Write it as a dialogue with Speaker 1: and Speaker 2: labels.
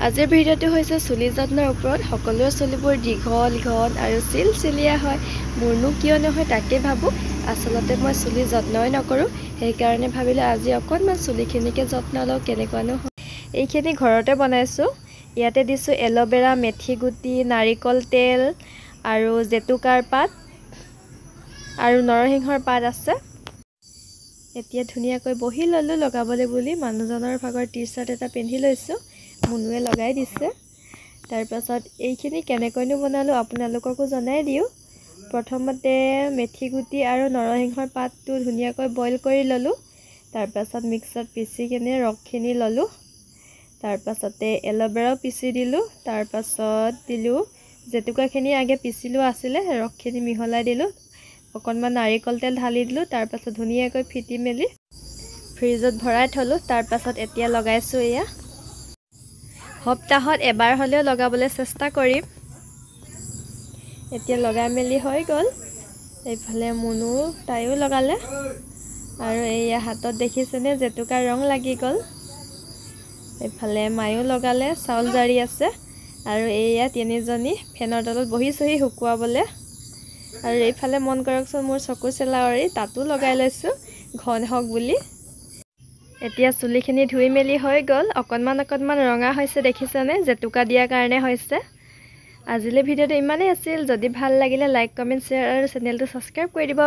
Speaker 1: আজিৰ ভিডিঅ'টো হৈছে চুলি যত্নৰ ওপৰত। সকলোৰে চুলিবোৰ দীঘল ঘন আৰু চিলচিলীয়া হয়। মোৰনো কিয় নহয় তাকে ভাবোঁ। আচলতে মই চুলি যত্নই নকৰোঁ, সেইকাৰণে ভাবিলোঁ আজি অকণমান চুলিখিনিকে যত্ন লওঁ। কেনেকুৱানো হয় এইখিনি ঘৰতে বনাইছোঁ। ইয়াতে দিছোঁ এল'ভেৰা, মেথি গুটি, নাৰিকল তেল আৰু জেতুকাৰ পাত আৰু নৰসিংহৰ পাত আছে। এতিয়া ধুনীয়াকৈ বহি ল'লোঁ লগাবলৈ বুলি। মানুহজনৰ ভাগৰ টি-চাৰ্ট এটা পিন্ধি লৈছোঁ, মুনুৱে লগাই দিছে। তাৰপাছত এইখিনি কেনেকৈনো বনালোঁ আপোনালোককো জনাই দিওঁ। প্ৰথমতে মেথি গুটি আৰু নৰসিংহৰ পাতটো ধুনীয়াকৈ বইল কৰি ল'লোঁ। তাৰপাছত মিক্সাৰত পিচি কিনে ৰসখিনি ল'লোঁ। তাৰপাছতে এল'ভেৰাও পিচি দিলোঁ। তাৰপাছত দিলোঁ জেতুকাখিনি আগে পিচি লোৱা আছিলে, ৰসখিনি মিহলাই দিলোঁ। অকণমান নাৰিকল তেল ঢালি দিলোঁ। তাৰপাছত ধুনীয়াকৈ ফিটি মেলি ফ্ৰিজত ভৰাই থলোঁ। তাৰপাছত এতিয়া লগাইছোঁ। এয়া সপ্তাহত এবাৰ হ'লেও লগাবলৈ চেষ্টা কৰিম। এতিয়া লগাই মেলি হৈ গ'ল। এইফালে মুনু তাইও লগালে আৰু এয়া হাতত দেখিছেনে জেতুকাৰ ৰং লাগি গ'ল। এইফালে মায়েও লগালে, চাউল জাৰি আছে আৰু এয়া তিনিজনী ফেনৰ তলত বহিছোহি শুকুৱাবলৈ। আৰু এইফালে মন কৰকচোন মোৰ চকু চেলাউৰি, তাতো লগাই লৈছোঁ ঘন হওক বুলি। এতিয়া চুলিখিনি ধুই মেলি হৈ গ'ল। অকণমান ৰঙা হৈছে দেখিছেনে, জেতুকা দিয়াৰ কাৰণে হৈছে। আজিলৈ ভিডিঅ'টো ইমানেই আছিল। যদি ভাল লাগিলে লাইক, কমেণ্ট, শ্বেয়াৰ আৰু চেনেলটো ছাবস্ক্ৰাইব কৰি দিব।